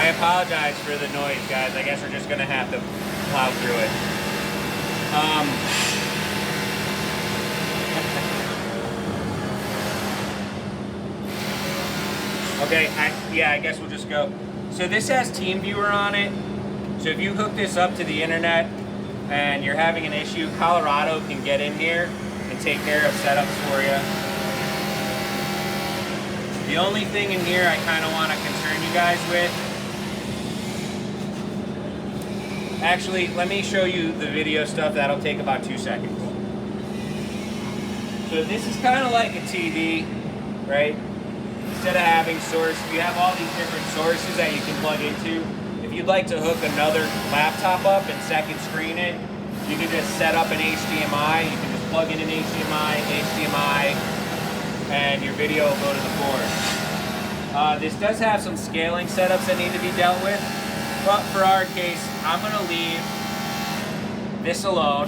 I apologize for the noise, guys. I guess we're just gonna have to plow through it. Okay, I guess we'll just go. So this has TeamViewer on it. So if you hook this up to the internet and you're having an issue, Colorado can get in here and take care of setups for you. The only thing in here I kind of want to concern you guys with. Actually, let me show you the video stuff. That'll take about 2 seconds. So this is kind of like a TV, right? Instead of having source, you have all these different sources that you can plug into. If you'd like to hook another laptop up and second screen it, you can just set up an HDMI. You can just plug in an HDMI, and your video will go to the board. This does have some scaling setups that need to be dealt with, but for our case, I'm going to leave this alone,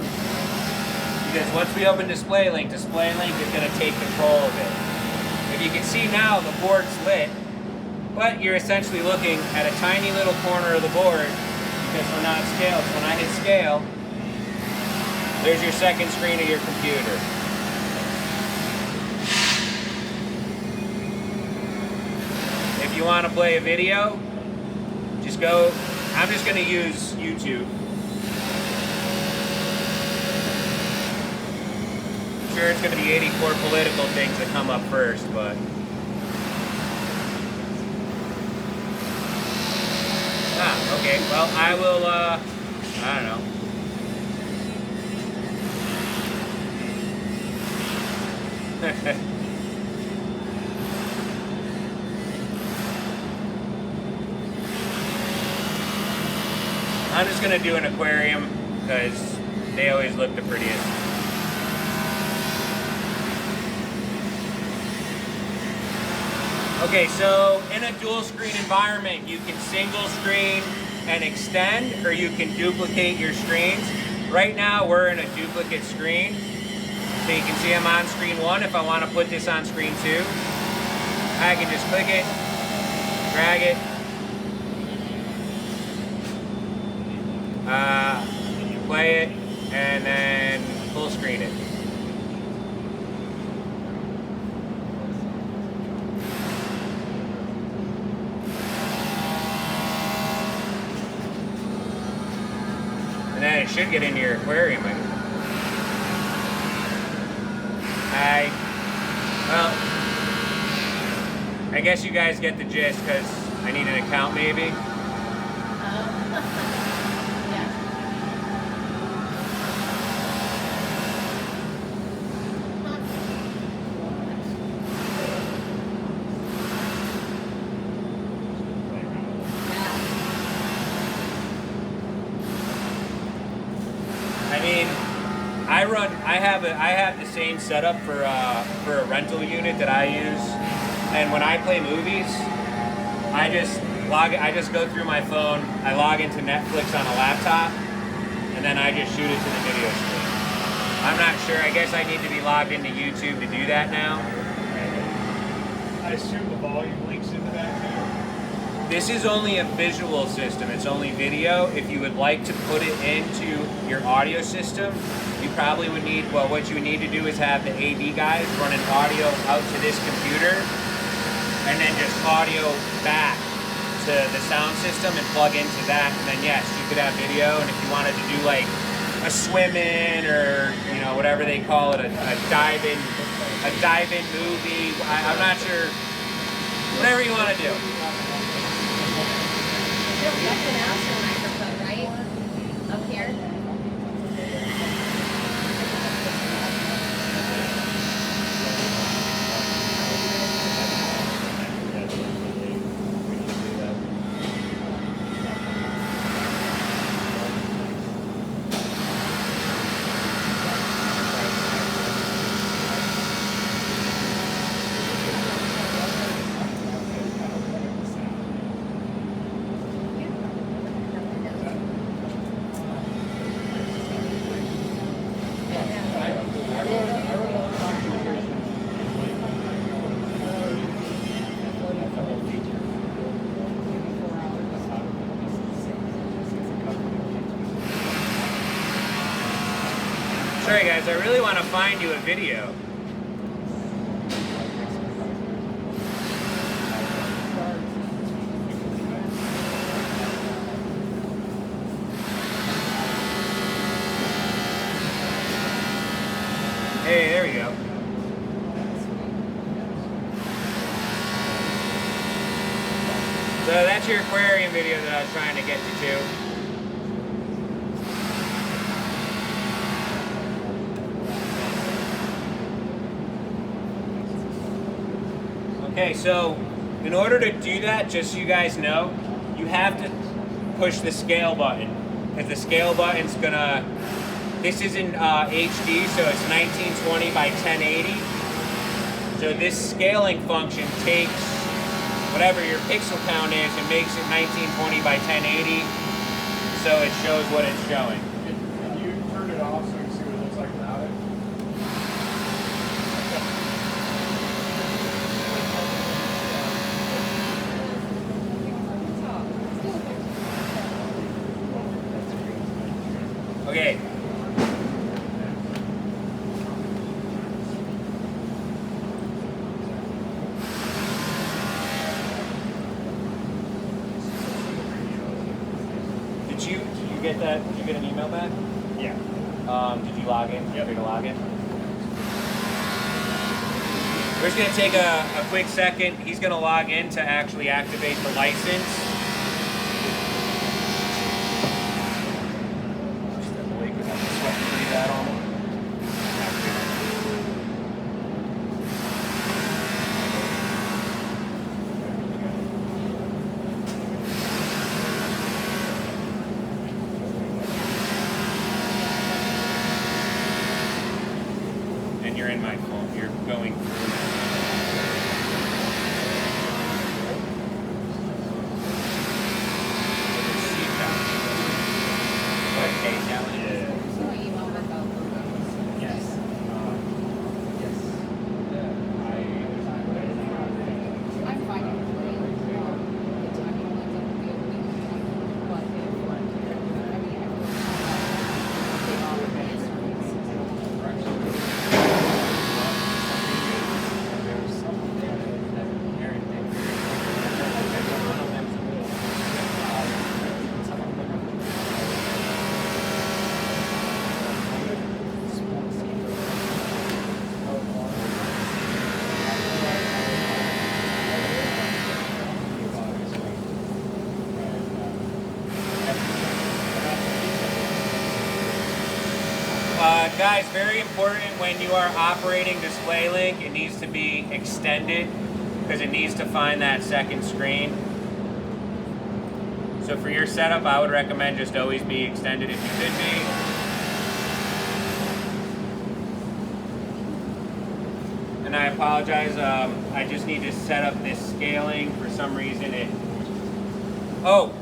because once we open DisplayLink is going to take control of it. If you can see now, the board's lit, but you're essentially looking at a tiny little corner of the board because we're not scaled. So when I hit scale, there's your second screen of your computer. If you want to play a video, just go, I'm just going to use YouTube. Sure, it's going to be 84 political things that come up first, but okay, well, I will, I don't know. I'm just going to do an aquarium because they always look the prettiest. Okay, so in a dual screen environment, you can single screen and extend, or you can duplicate your screens. Right now, we're in a duplicate screen. So you can see I'm on screen 1. If I want to put this on screen 2, I can just click it, drag it, play it, and then full screen it. And then it should get into your aquarium. Well, I guess you guys get the gist because I need an account maybe. Yeah. I mean, I have the same setup for a rental unit that I use, and when I play movies, I just go through my phone, I log into Netflix on a laptop, and then I just shoot it to the video screen. I'm not sure, I guess I need to be logged into YouTube to do that now. I assume the volume links into that too. This is only a visual system, it's only video. If you would like to put it into your audio system, you probably would need, well, what you would need to do is have the AV guys run an audio out to this computer, and then just audio back to the sound system and plug into that, and then yes, you could have video, and if you wanted to do like a swim in or, you know, whatever they call it, a dive-in movie, I'm not sure, whatever you want to do. That's an Astro microphone, right? Up here. Sorry guys, I really want to find you a video. Hey, there we go. So that's your aquarium video that I was trying to get you to. Okay, so in order to do that, just so you guys know, you have to push the scale button, because the scale button's gonna, this isn't HD, so it's 1920 by 1080. So this scaling function takes whatever your pixel count is and makes it 1920 by 1080, so it shows what it's showing. Can you turn it off so you can see what it looks like without it? Okay. Did you get that? Did you get an email back? Yeah. Did you log in? Yep. Did you log in? We're just gonna take a quick second. He's gonna log in to actually activate the license. Step away because I'm sweating pretty bad on him. And you're in my phone. You're going through. Okay, now it is. So I email myself. Yes. I'm fine usually. The timing lines up with the opening time, but I mean, I Guys, very important when you are operating DisplayLink, it needs to be extended because it needs to find that second screen. So for your setup, I would recommend just always be extended if you could be. And I apologize, I just need to set up this scaling. For some reason oh,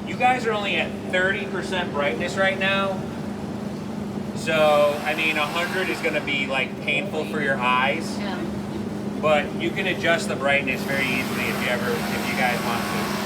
you guys are only at 30% brightness right now. So, I mean, 100 is going to be like painful for your eyes, yeah. but you can adjust the brightness very easily if you guys want to.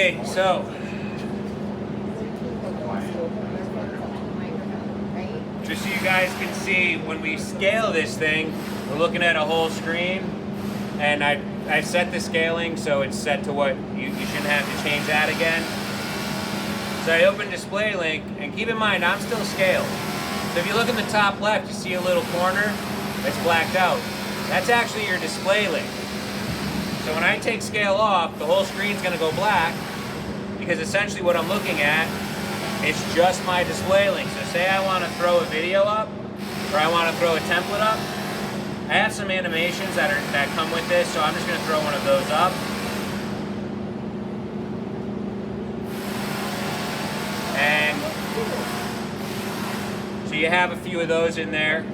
Okay, so just so you guys can see, when we scale this thing, we're looking at a whole screen, and I set the scaling so it's set to what you shouldn't have to change that again. So I open Display Link, and keep in mind I'm still scaled. So if you look in the top left, you see a little corner that's blacked out. That's actually your Display Link. So when I take scale off, the whole screen's gonna go black, because essentially what I'm looking at is just my Display Link. So say I wanna throw a video up, or I wanna throw a template up. I have some animations that come with this, so I'm just gonna throw one of those up. And so you have a few of those in there.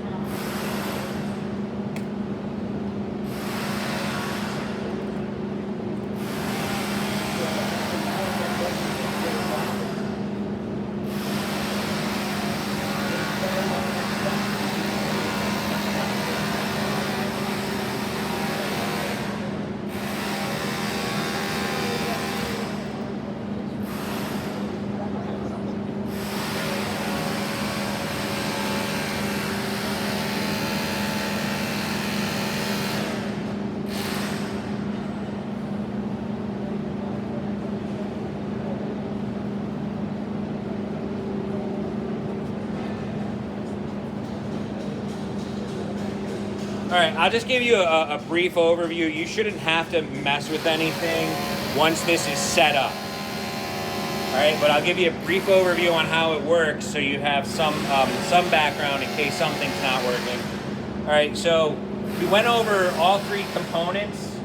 All right, I'll just give you a brief overview. You shouldn't have to mess with anything once this is set up. All right, but I'll give you a brief overview on how it works so you have some background in case something's not working. All right, so we went over all three components.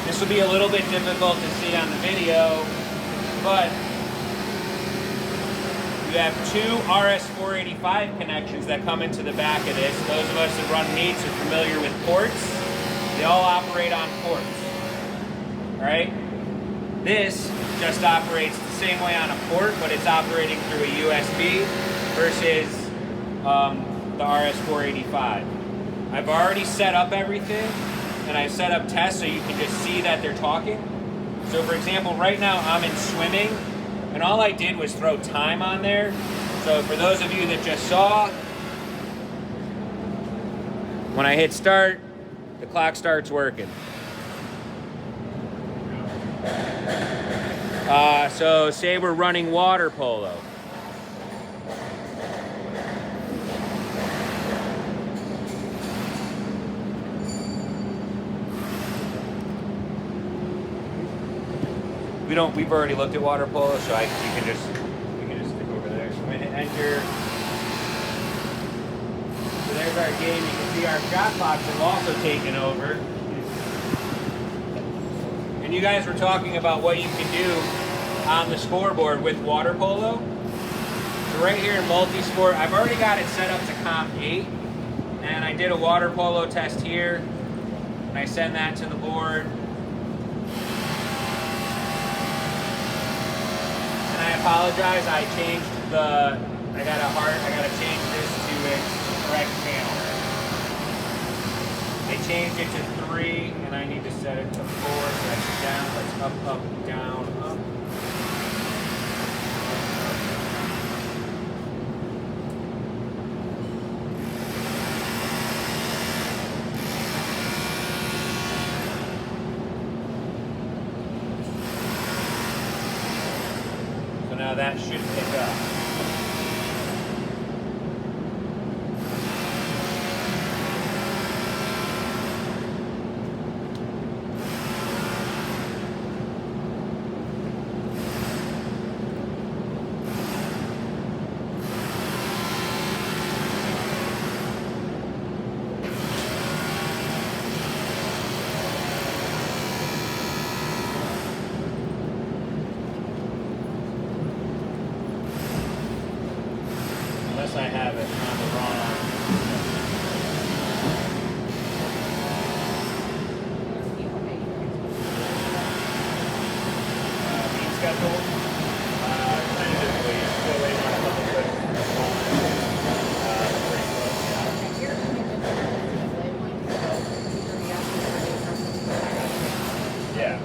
This will be a little bit difficult to see on the video, but you have two RS-485 connections that come into the back of this. Those of us that run meets are familiar with ports. They all operate on ports. All right? This just operates the same way on a port, but it's operating through a USB versus the RS-485. I've already set up everything, and I've set up tests so you can just see that they're talking. So for example, right now I'm in swimming, and all I did was throw time on there. So for those of you that just saw, when I hit start, the clock starts working. So say we're running water polo. We've already looked at water polo, so we can just stick over there. So I'm gonna hit enter. So there's our game. You can see our shot clocks have also taken over. And you guys were talking about what you can do on the scoreboard with water polo. So right here in multi-sport, I've already got it set up to comp 8, and I did a water polo test here, and I send that to the board. I apologize, I gotta change this to its correct channel. I changed it to 3, and I need to set it to 4, so that's down, that's up, up, down, up. Now that should pick up. I have it on the wrong. Meet schedule. Tentatively, still waiting on a couple quick. Pretty close. Yeah.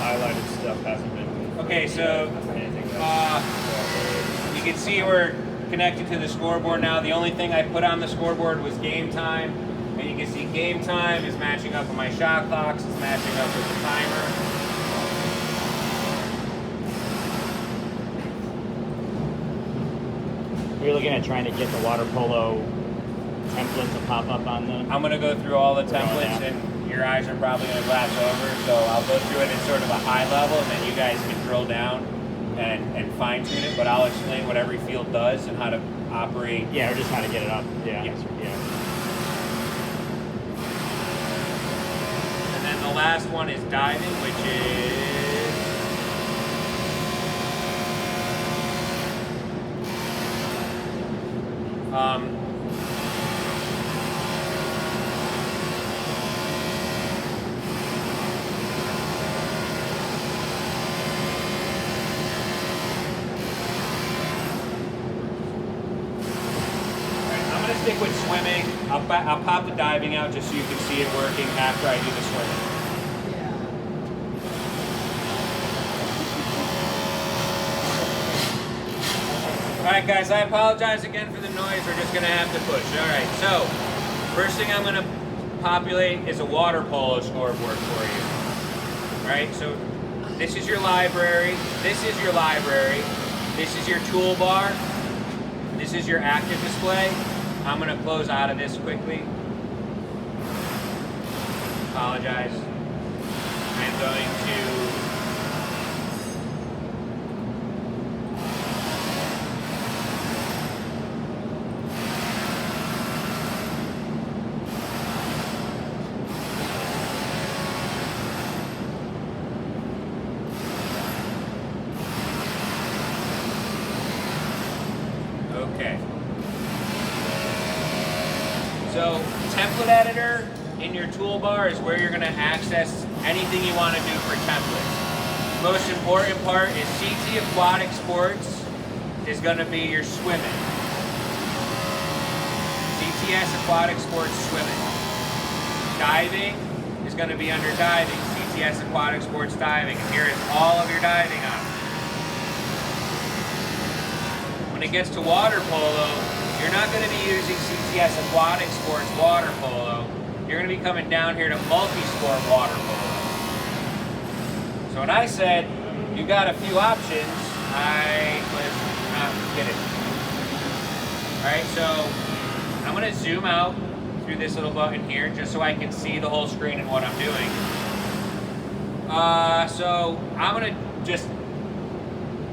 highlighted stuff hasn't been. Okay, so Anything you can see we're connected to the scoreboard now. The only thing I put on the scoreboard was game time. And you can see game time is matching up with my shot clocks, it's matching up with the timer. We're looking at trying to get the water polo template to pop up on the. I'm gonna go through all the We're going templates down. and your eyes are probably gonna glass over, so I'll go through it at sort of a high level and then you guys can drill down and fine tune it, but I'll explain what every field does and how to operate. Yeah, we're just trying to get it up. Yeah. Yes. Yeah. And then the last one is diving, which is I'm gonna stick with swimming. I'll pop the diving out just so you can see it working after I do the swimming. Alright guys, I apologize again for the noise, we're just going to have to push. Alright, so, first thing I'm going to populate is a water polo scoreboard for you. Alright, so this is your library, this is your library, this is your toolbar, this is your active display. I'm going to close out of this quickly. Apologize. I'm going to okay. So, template editor in your toolbar is where you're going to access anything you want to do for templates. Most important part is CT Aquatic Sports is going to be your swimming. CTS Aquatic Sports swimming. Diving is going to be under diving. CTS Aquatic Sports diving. And here is all of your diving options. When it gets to water polo, you're not going to be using CTS Aquatic Sports water polo. You're going to be coming down here to multi-sport water polo. So when I said you got a few options, I was not kidding. Alright, so I'm going to zoom out through this little button here just so I can see the whole screen and what I'm doing. So I'm going to just,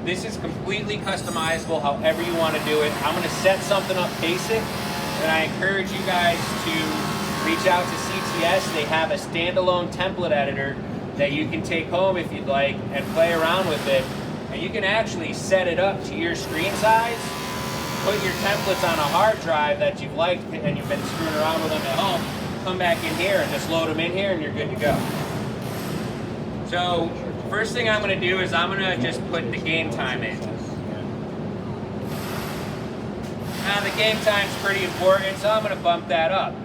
this is completely customizable however you want to do it. I'm going to set something up basic, and I encourage you guys to reach out to CTS. They have a standalone template editor that you can take home if you'd like and play around with it. And you can actually set it up to your screen size, put your templates on a hard drive that you've liked and you've been screwing around with them at home, come back in here and just load them in here and you're good to go. So, first thing I'm going to do is I'm going to just put the game time in. Now the game time's pretty important, so I'm going to bump that up.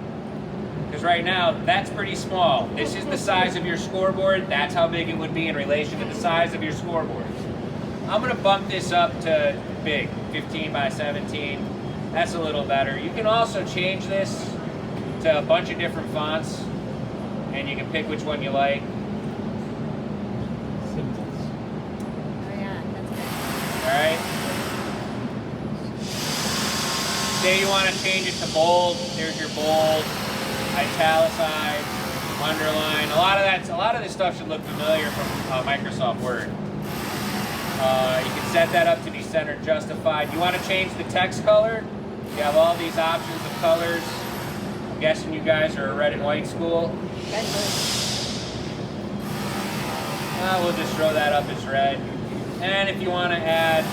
Because right now, that's pretty small. This is the size of your scoreboard. That's how big it would be in relation to the size of your scoreboard. I'm going to bump this up to big, 15 by 17. That's a little better. You can also change this to a bunch of different fonts, and you can pick which one you like. Alright. Say you want to change it to bold. There's your bold, italicized, underline. A lot of this stuff should look familiar from Microsoft Word. You can set that up to be center justified. You want to change the text color. You have all these options of colors. I'm guessing you guys are a red and white school. We'll just throw that up as red. And if you want to add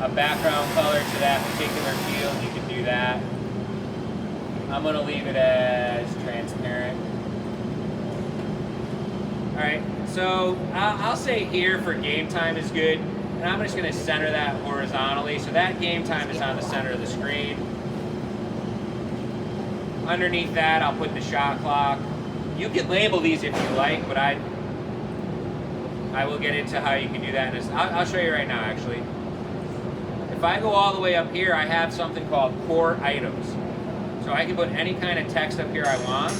a background color to that particular field, you can do that. I'm going to leave it as transparent. Alright, so I'll say here for game time is good. And I'm just going to center that horizontally. So that game time is on the center of the screen. Underneath that, I'll put the shot clock. You can label these if you like, but I will get into how you can do that. I'll show you right now, actually. If I go all the way up here, I have something called core items. So I can put any kind of text up here I want.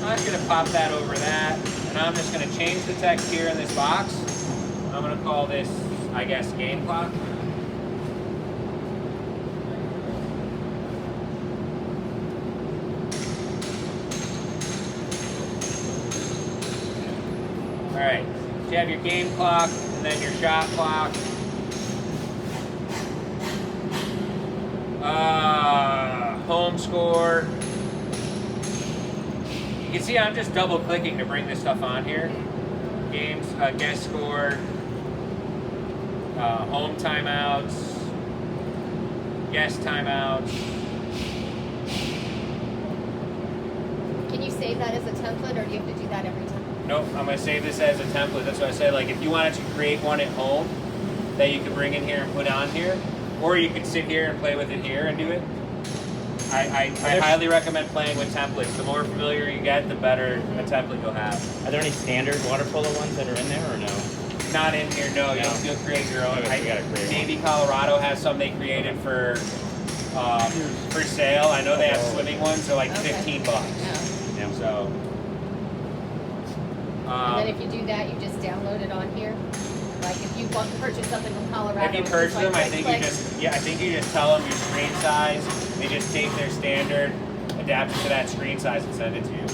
I'm just going to pop that over that, and I'm just going to change the text here in this box. I'm going to call this, I guess, game clock. All right, so you have your game clock, and then your shot clock. Home score. You can see I'm just double clicking to bring this stuff on here. Games, guest score, home timeouts, guest timeouts. Can you save that as a template, or do you have to do that every time? Nope, I'm going to save this as a template. That's what I said. Like, if you wanted to create one at home that you could bring in here and put on here, or you could sit here and play with it here and do it. I highly recommend playing with templates. The more familiar you get, the better a template you'll have. Are there any standard water polo ones that are in there or no? Not in here, no. No. You'll create your own. Okay, you gotta create maybe Colorado has some they created for sale. I know they have swimming ones. They're like Okay. $15. No. Yeah. So. And then if you do that, you just download it on here. Like if you want to purchase something from Colorado. If you it's purchase like them, I right think click. you just tell them your screen size. They just take their standard, adapt it to that screen size, and send it to you.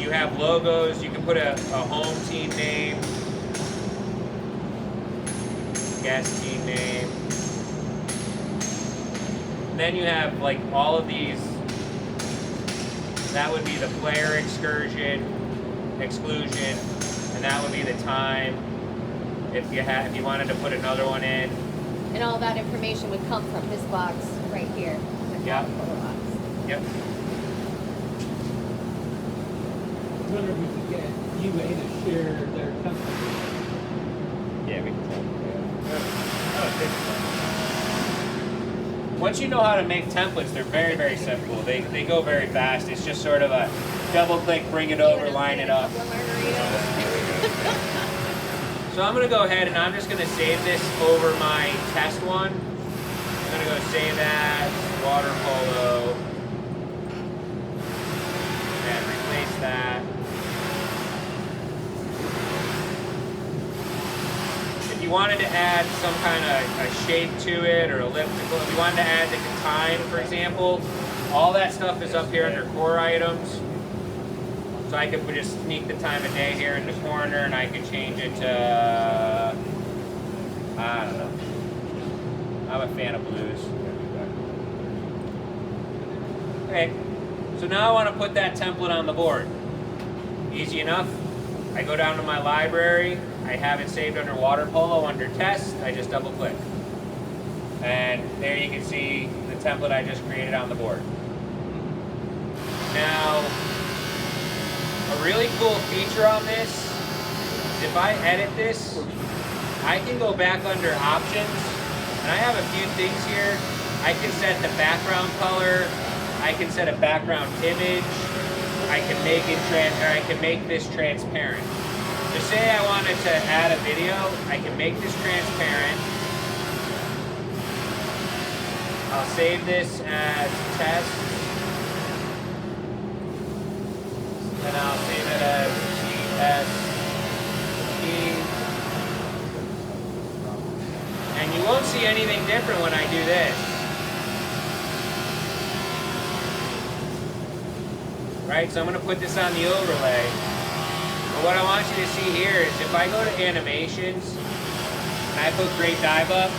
You have logos. You can put a home team name, guest team name. Then you have like all of these. That would be the player exclusion, and that would be the time. If you wanted to put another one in. And all that information would come from this box right here. The Yeah. photo box. Yep. I wonder if we could get UA to share their template. Yeah, we can tell. Once you know how to make templates, they're very, very simple. They go very fast. It's just sort of a double click, bring it over, line it up. So I'm going to go ahead and I'm just going to save this over my test one. I'm going to go save that, water polo, and replace that. If you wanted to add some kind of a shape to it or elliptical, if you wanted to add the time, for example, all that stuff is up here under core items. So I could just sneak the time of day here in the corner and I could change it to, I don't know. I'm a fan of blues. Okay, so now I want to put that template on the board. Easy enough. I go down to my library. I have it saved under water polo under test. I just double click. And there you can see the template I just created on the board. Now, a really cool feature on this is if I edit this, I can go back under options, and I have a few things here. I can set the background color, I can set a background image, I can make it I can make this transparent. So say I wanted to add a video, I can make this transparent. I'll save this as test. And I'll save it as CSP. And you won't see anything different when I do this. Right, so I'm going to put this on the overlay. But what I want you to see here is if I go to animations and I put Great Dive Up,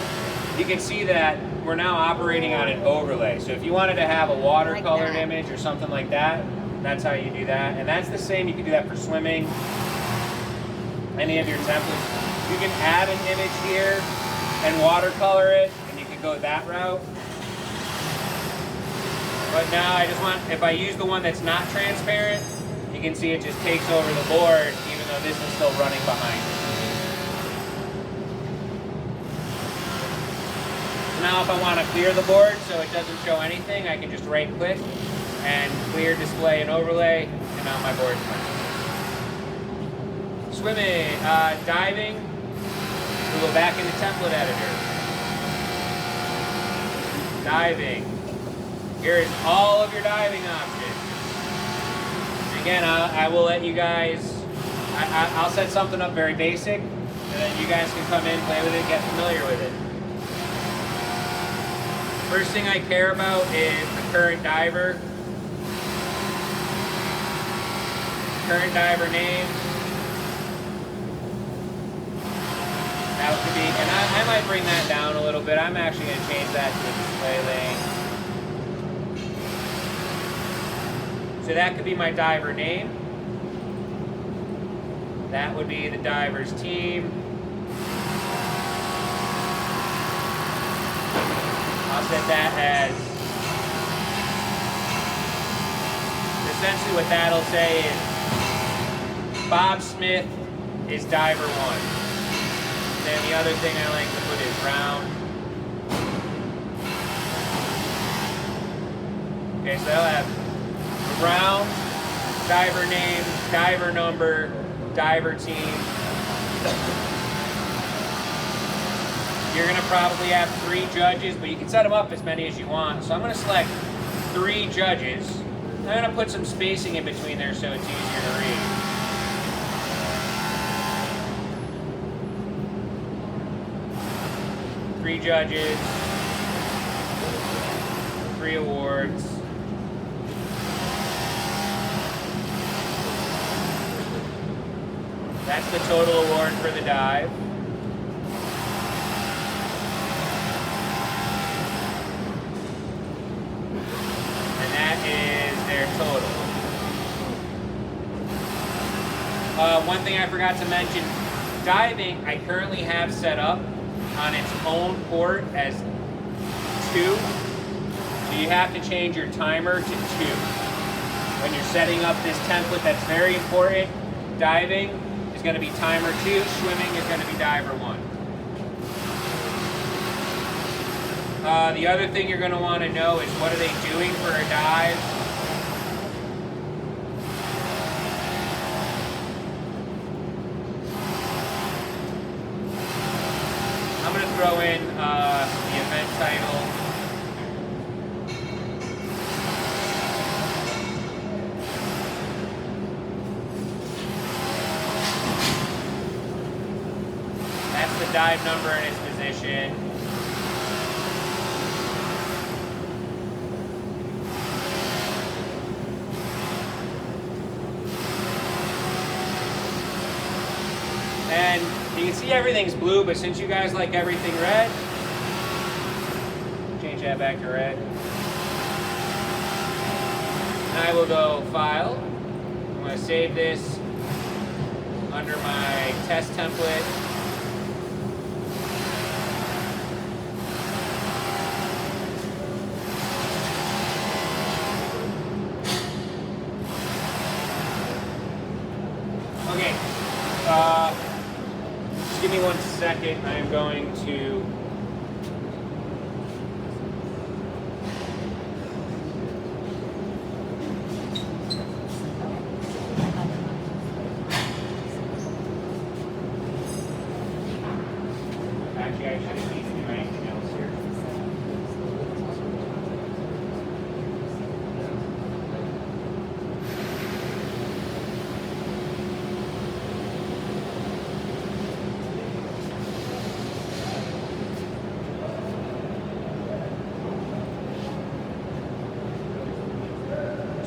you can see that we're now operating on an overlay. So if you wanted to have a watercolored image or something like that, that's how you do that. And that's the same, you can do that for swimming, any of your templates. You can add an image here and watercolor it, and you can go that route. But now I just want, if I use the one that's not transparent, you can see it just takes over the board, even though this is still running behind it. Now if I want to clear the board so it doesn't show anything, I can just right click and clear display and overlay, and now my board's fine. Swimming, diving, we'll go back into template editor. Diving. Here is all of your diving options. Again, I will let you guys, I'll set something up very basic, and then you guys can come in, play with it, get familiar with it. First thing I care about is the current diver. Current diver name. That could be, and I might bring that down a little bit. I'm actually going to change that to a display lane. So that could be my diver name. That would be the diver's team. I'll set that as, essentially what that'll say is Bob Smith is diver 1. Then the other thing I like to put is round. Okay, so I'll have round, diver name, diver number, diver team. You're gonna probably have 3 judges, but you can set them up as many as you want. So I'm gonna select 3 judges. I'm gonna put some spacing in between there so it's easier to read. Three judges, 3 awards. That's the total award for the dive. And that is their total. One thing I forgot to mention, diving I currently have set up on its own port as 2. So you have to change your timer to 2. When you're setting up this template, that's very important. Diving is going to be timer 2, swimming is going to be diver 1. The other thing you're going to want to know is what are they doing for a dive? I'm going to throw in the event title. That's the dive number and its position. And you can see everything's blue, but since you guys like everything red, change that back to red. And I will go File. I'm going to save this under my test template. Okay. Just give me 1 second. I am going to actually I shouldn't need to do anything else here.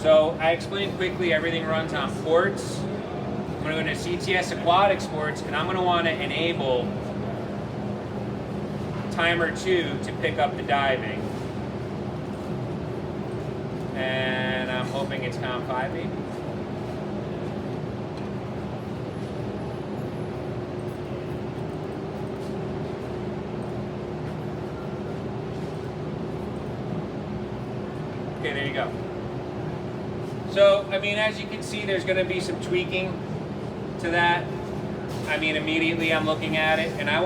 So I explained quickly, everything runs on ports. I'm going to go to CTS Aquatics ports, and I'm going to want to enable timer 2 to pick up the diving. And I'm hoping it's COM5 maybe. Okay, there you go. So, I mean, as you can see, there's going to be some tweaking to that. I mean, immediately I'm looking at it, and I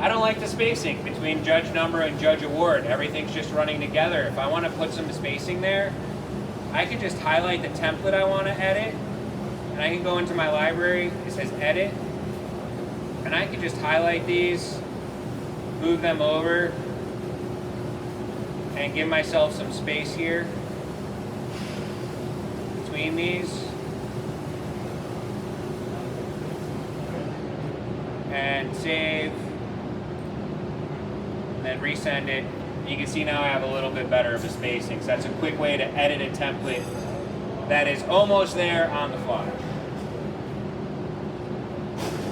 don't like the spacing between judge number and judge award. Everything's just running together. If I want to put some spacing there, I can just highlight the template I want to edit, and I can go into my library. It says edit, and I can just highlight these, move them over, and give myself some space here between these. And save, and then resend it. You can see now I have a little bit better of a spacing. So that's a quick way to edit a template that is almost there on the fly.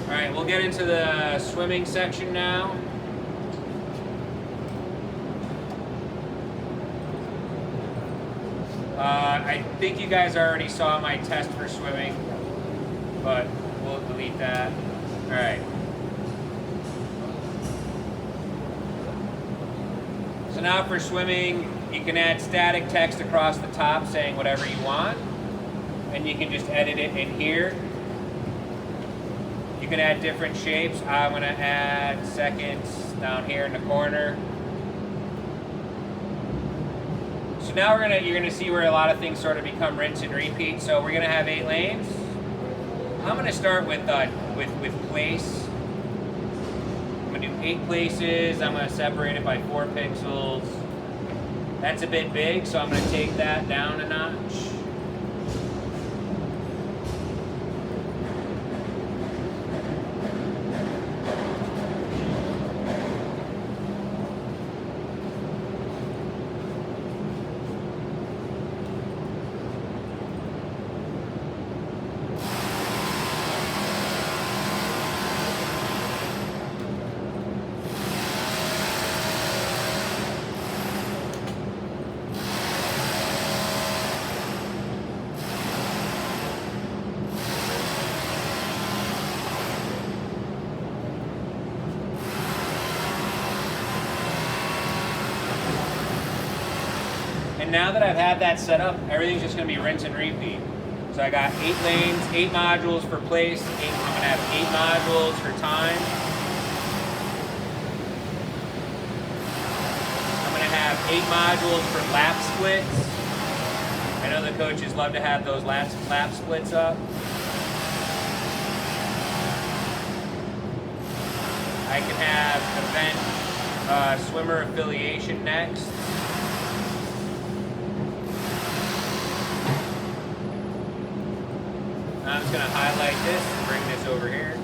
All right, we'll get into the swimming section now. I think you guys already saw my test for swimming, but we'll delete that. All right. So now for swimming, you can add static text across the top saying whatever you want, and you can just edit it in here. You can add different shapes. I'm gonna add seconds down here in the corner. So now you're gonna see where a lot of things sort of become rinse and repeat. So we're gonna have 8 lanes. I'm gonna start with place. I'm gonna do 8 places. I'm gonna separate it by 4 pixels. That's a bit big, so I'm gonna take that down a notch. And now that I've had that set up, everything's just gonna be rinse and repeat. So I got 8 lanes, 8 modules for place, I'm gonna have 8 modules for time. I'm gonna have 8 modules for lap splits. I know the coaches love to have those lap splits up. I can have event swimmer affiliation next. I'm just going to highlight this and bring this over here.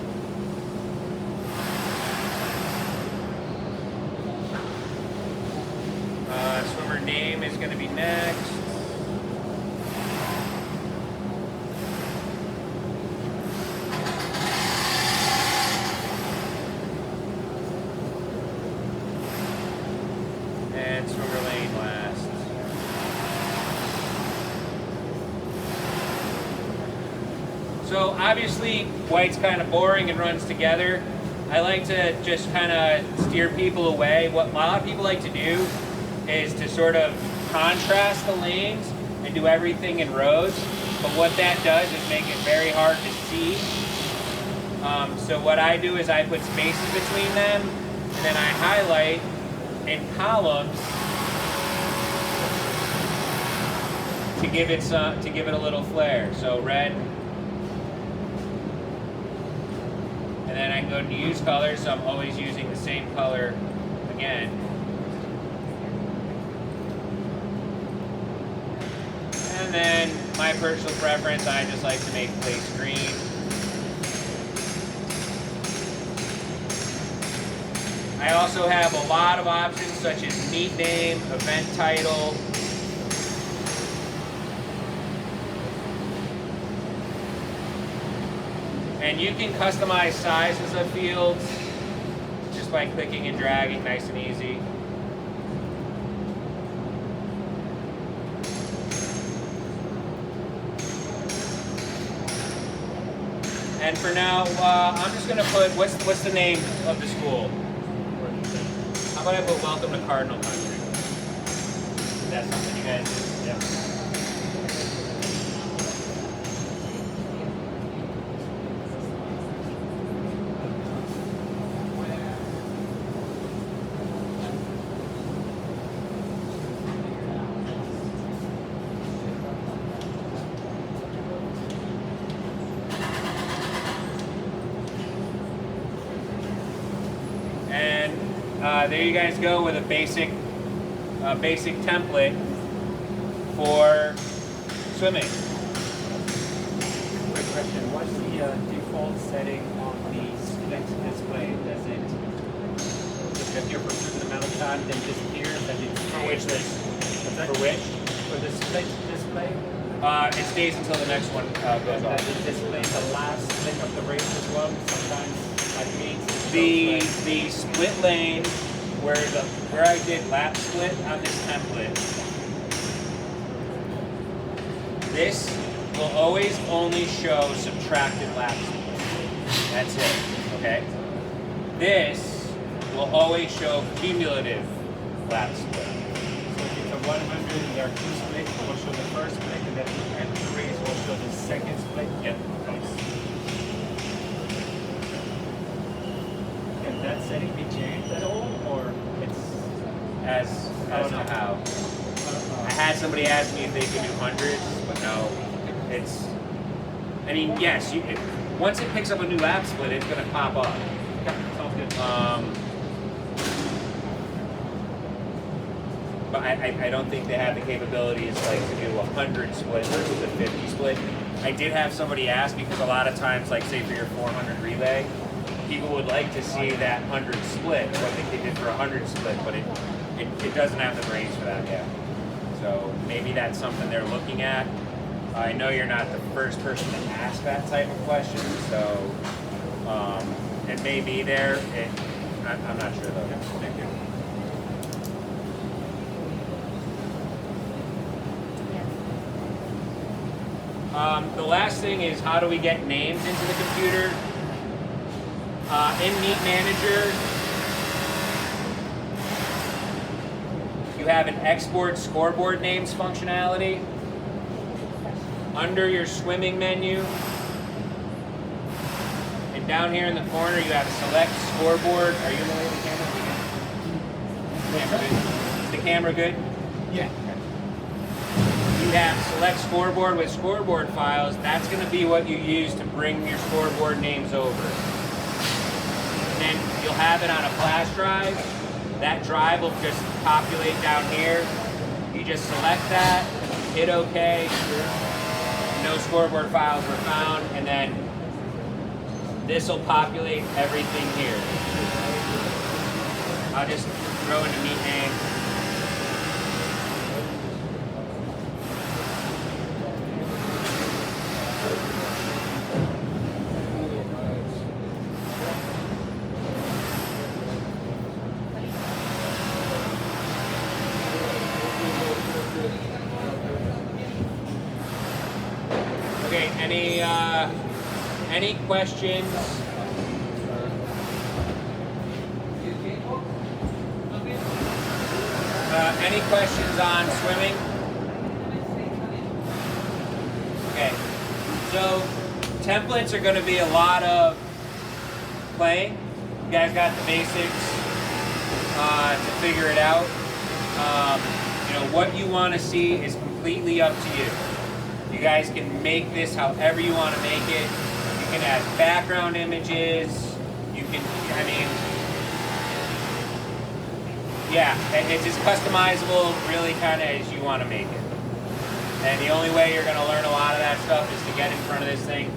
Swimmer name is going to be next. And swimmer lane last. So obviously white's kind of boring and runs together. I like to just kind of steer people away. What a lot of people like to do is to sort of contrast the lanes and do everything in rows. But what that does is make it very hard to see. So what I do is I put spaces between them, and then I highlight in columns to give it a little flair. So red. And then I can go to use colors, so I'm always using the same color again. And then my personal preference, I just like to make place green. I also have a lot of options such as meet name, event title, and you can customize sizes of fields just by clicking and dragging, nice and easy. And for now, I'm just gonna put, what's the name of the school? How about I put Welcome to Cardinal Country? Is that something you guys do? Yeah. there you guys go with a basic template for swimming. Quick question, what's the default setting of the split display? Does it, if you're pursuing the metal shot, then disappear? Does it For which this? For which? For the split display? It stays until the next one goes Does off. it display the last split of the race as well? Sometimes that means The split lane where I did lap split on this template, this will always only show subtracted lap split. That's it, okay? This will always show cumulative lap split. So if it's a 100, there are two splits. It will show the first split, and then at the end of the race, will show the second split. Yep. Can that setting be changed at all, or it's As to how. I had somebody ask me if they could do hundreds, but no. It's, I mean, yes, once it picks up a new lap split, it's gonna pop up. sounds good? But I don't think they have the capabilities like to do a 100 split versus a 50 split. I did have somebody ask because a lot of times, like say for your 400 relay, people would like to see that 100 split, what they did for a 100 split, but it doesn't have the brains for that yet. So maybe that's something they're looking at. I know you're not the first person to ask that type of question, so it may be there. I'm not sure though. Thank you. The last thing is how do we get names into the computer? In Meet Manager, you have an export scoreboard names functionality. Under your swimming menu, and down here in the corner, you have select scoreboard. Are you in the way of the camera? Camera good? Is the camera good? Yeah. You have select scoreboard with scoreboard files. That's going to be what you use to bring your scoreboard names over. And then you'll have it on a flash drive. That drive will just populate down here. You just select that, hit OK. No scoreboard files were found, and then this will populate everything here. I'll just throw in a neat name. Okay, any questions? Any questions on swimming? Okay, so templates are going to be a lot of playing. You guys got the basics to figure it out. You know, what you want to see is completely up to you. You guys can make this however you want to make it. You can add background images. You can, I mean, yeah, it's as customizable really kind of as you want to make it. And the only way you're going to learn a lot of that stuff is to get in front of this thing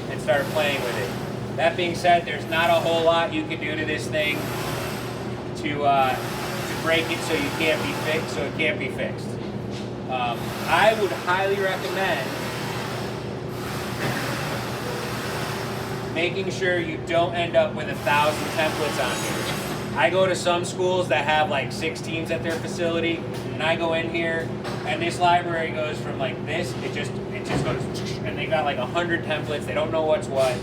and start playing with it. That being said, there's not a whole lot you can do to this thing to break it so it can't be fixed. I would highly recommend making sure you don't end up with 1,000 templates on here. I go to some schools that have like 6 teams at their facility, and I go in here, and this library goes from like this, it just goes, and they got like 100 templates. They don't know what's what.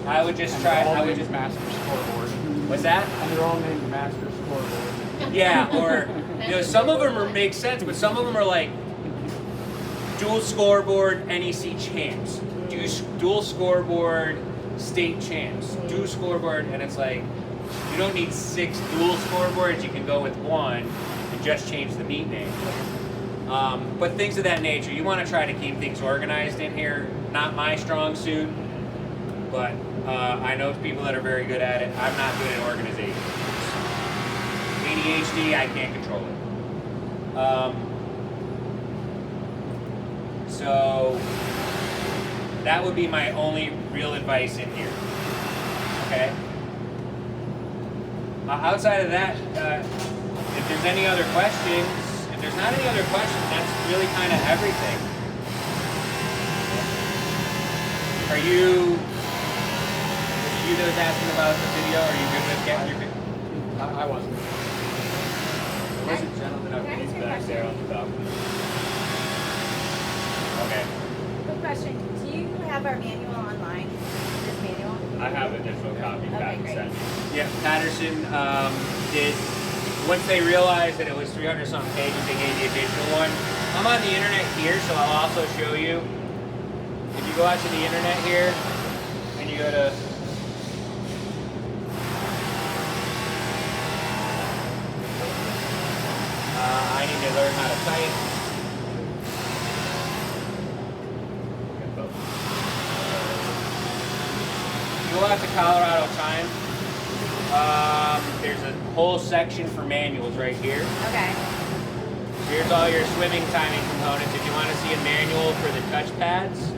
I would just try. I would just master scoreboard. What's that? And they're all named master scoreboard. Yeah, or you know, some of them make sense, but some of them are like dual scoreboard NEC champs, dual scoreboard state champs, dual scoreboard, and it's like you don't need 6 dual scoreboards. You can go with 1 and just change the meet name. But things of that nature, you want to try to keep things organized in here. Not my strong suit, but I know people that are very good at it. I'm not good at organization. ADHD, I can't control it. So that would be my only real advice in here. Okay. Outside of that, if there's any other questions, if there's not any other questions, that's really kind of everything. Are you that was asking about the video? Are you good with getting your video? I wasn't. There's a gentleman up Can I ask he's you a back question? there on the balcony. Okay. Quick question, do you have our manual online? This manual? I have a digital copy Okay, back great. sent. Yeah, Patterson did, once they realized that it was 300 something pages, they gave the additional one. I'm on the internet here, so I'll also show you. If you go out to the internet here, and you go to, I need to learn how to type. You go out to Colorado Time. There's a whole section for manuals right here. Okay. Here's all your swimming timing components. If you want to see a manual for the touch pads,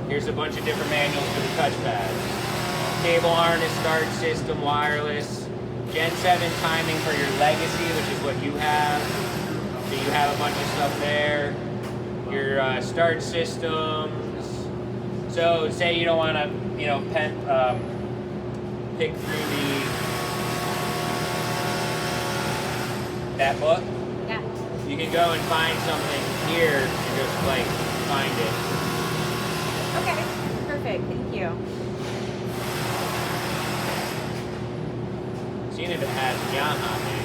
here's a bunch of different manuals for the touch pads. Cable harness, start system, wireless, Gen 7 timing for your legacy, which is what you have. So you have a bunch of stuff there. Your start systems. So say you don't want to, pick through that book. Yeah. You can go and find something here and just like find it. Okay. Perfect. Thank you. Seeing if it has Yamaha manual.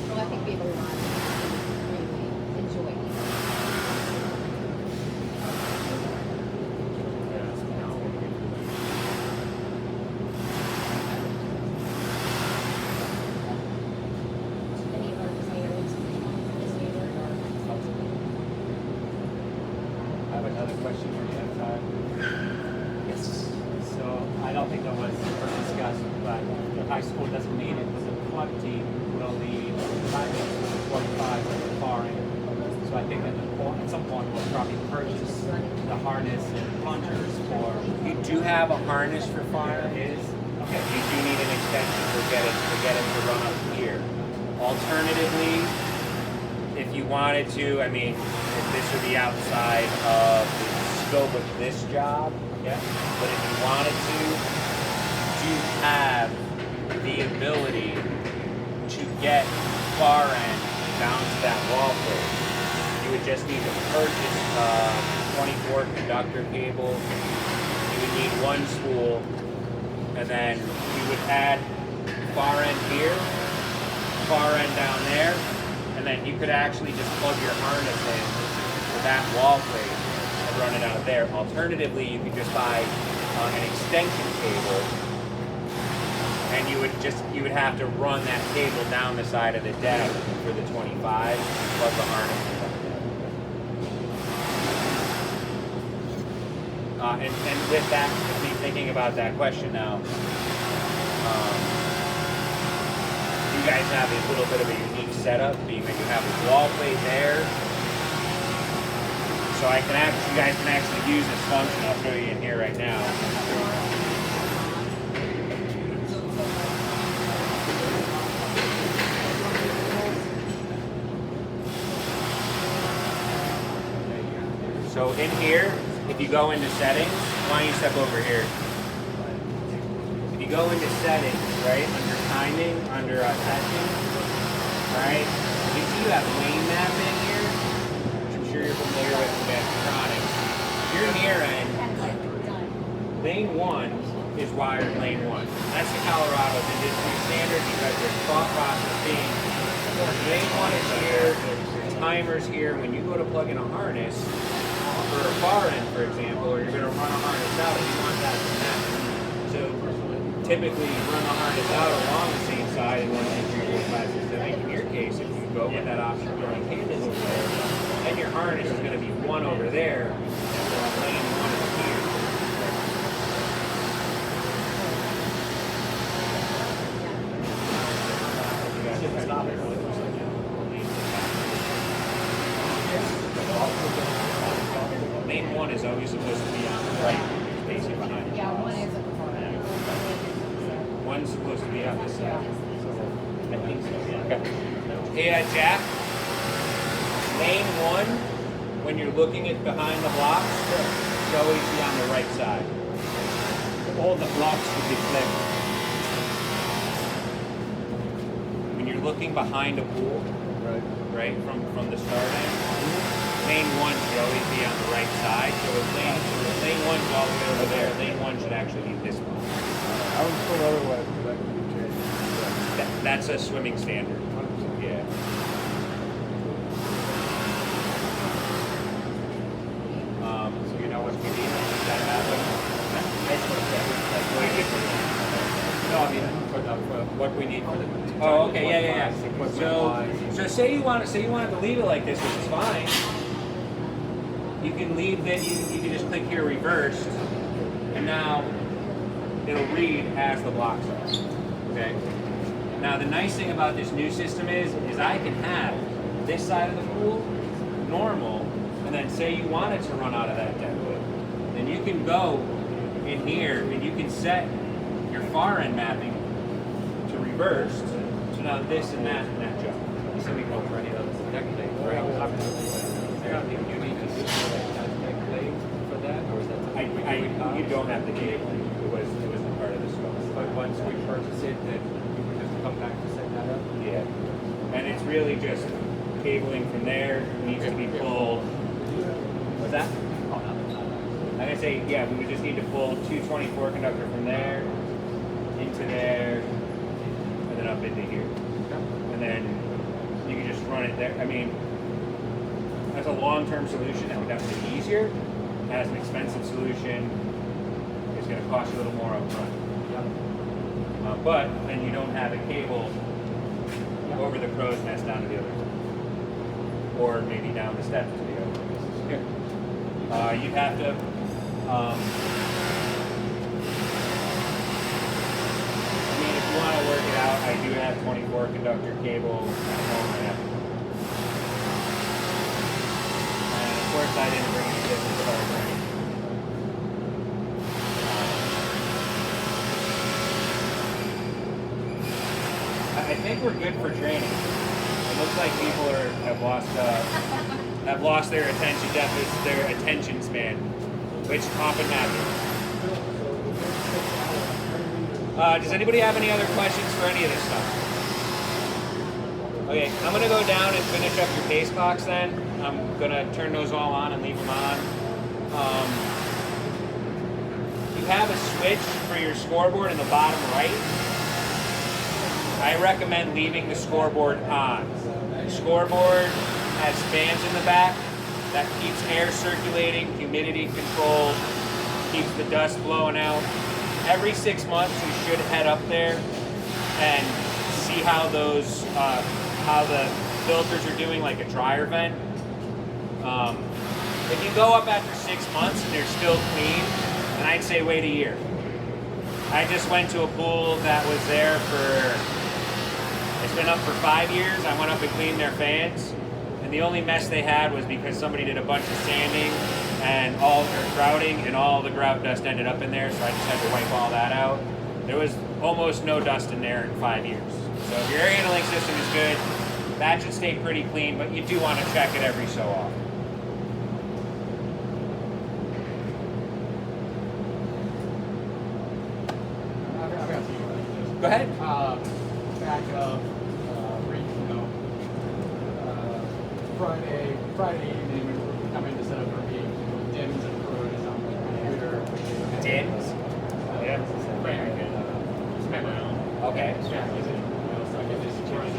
So I think we have a lot to really enjoy. Any of our designers, designer or consultant. I have another question for you, Todd. Yes. So I don't think that was first discussed, but the high school doesn't need it, but the club team will need timing for the 45 at the far end. So I think at some point we'll probably purchase the harness and plungers for. You do have a harness for fire. Is Okay, you do need an extension to get it to run up here. Alternatively, if you wanted to, I mean, if this would be outside of the scope of this job, yeah. but if you wanted to, you have the ability to get far end down to that wall plate. You would just need to purchase a 24 conductor cable. You would need one spool, and then you would add far end here, far end down there, and then you could actually just plug your harness in to that wall plate and run it out there. Alternatively, you could just buy an extension cable, and you would have to run that cable down the side of the deck for the 25, plug the harness in. And with that, with me thinking about that question now, you guys have a little bit of a unique setup, being that you have a wall plate there. So you guys can actually use this function. I'll show you in here right now. So in here, if you go into settings, why don't you step over here? If you go into settings, right, under timing, under session, right, you see you have lane mapping here, which I'm sure you're familiar with electronics. Your near end, lane 1 is wired lane 1. That's the Colorado's industry standard because their thought process being lane 1 is here, timers here when you go to plug in a harness for a far end, for example, or you're going to run a harness out, you want that to match. So typically you run the harness out along the same side and then enter your 5, 6, 7, 8. In your case, if you go with that option of running cables over there, then your harness is going to be one over there, and lane one is here. Stop it. Lane one is always supposed to be on the right, basically behind you. Yeah, one is at the front. One's supposed to be on this side. I think so, yeah. Hey, Jack. Lane one, when you're looking at behind the blocks, should always be on the right side. All the blocks should be flipped. When you're looking behind a pool, right, from the start end, lane one should always be on the right side. So if lane one's all the way over there, lane one should actually be this one. I was told otherwise, but that can be changed. That's a swimming standard. Yeah. So you know what we need to make that happen? No, I mean, for what we need for the. Oh, okay, yeah. Equipment-wise. So say you wanted to leave it like this, which is fine. You can leave that. You can just click here reversed, and now it'll read as the blocks are. Okay. Now the nice thing about this new system is I can have this side of the pool normal, and then say you wanted to run out of that deadwood, then you can go in here and you can set your far end mapping to reversed. So now this and that job. So we go for any of those deck blades, right? Is there anything you need to do for that deck blade for that, or is that You don't have to do it. It wasn't part of the scope. But once we purchase it, then we would just come back to set that up? Yeah. And it's really just cabling from there needs to be pulled. What's that? I'm gonna say, yeah, we would just need to pull 224 conductor from there into there and then up into here. And then you can just run it there. I mean, that's a long-term solution that would definitely be easier. As an expensive solution, it's gonna cost you a little more upfront. But then you don't have a cable over the crow's nest down to the other side. Or maybe down the steps to the other side. You'd have to I mean, if you want to work it out, I do have 24 conductor cable at home. And of course, I didn't bring any business cards or anything. I think we're good for training. It looks like people have lost their attention deficit, their attention span, which often happens. Does anybody have any other questions for any of this stuff? Okay, I'm gonna go down and finish up your pace clocks then. I'm gonna turn those all on and leave them on. You have a switch for your scoreboard in the bottom right. I recommend leaving the scoreboard on. The scoreboard has fans in the back that keeps air circulating, humidity controlled, keeps the dust blowing out. Every 6 months, you should head up there and see how those, how the filters are doing, like a dryer vent. If you go up after 6 months and they're still clean, then I'd say wait a year. I just went to a pool that was there it's been up for 5 years. I went up and cleaned their fans, and the only mess they had was because somebody did a bunch of sanding and grouting, and all the grout dust ended up in there, so I just had to wipe all that out. There was almost no dust in there in 5 years. So if your air handling system is good, that should stay pretty clean, but you do want to check it every so often. I've got a few questions. Go ahead. Back up, Friday evening, we were coming to set up our meeting with Dims and Pruitt on the computer. Dims? Yeah. Just make my own. Okay. Yeah, so I get this change.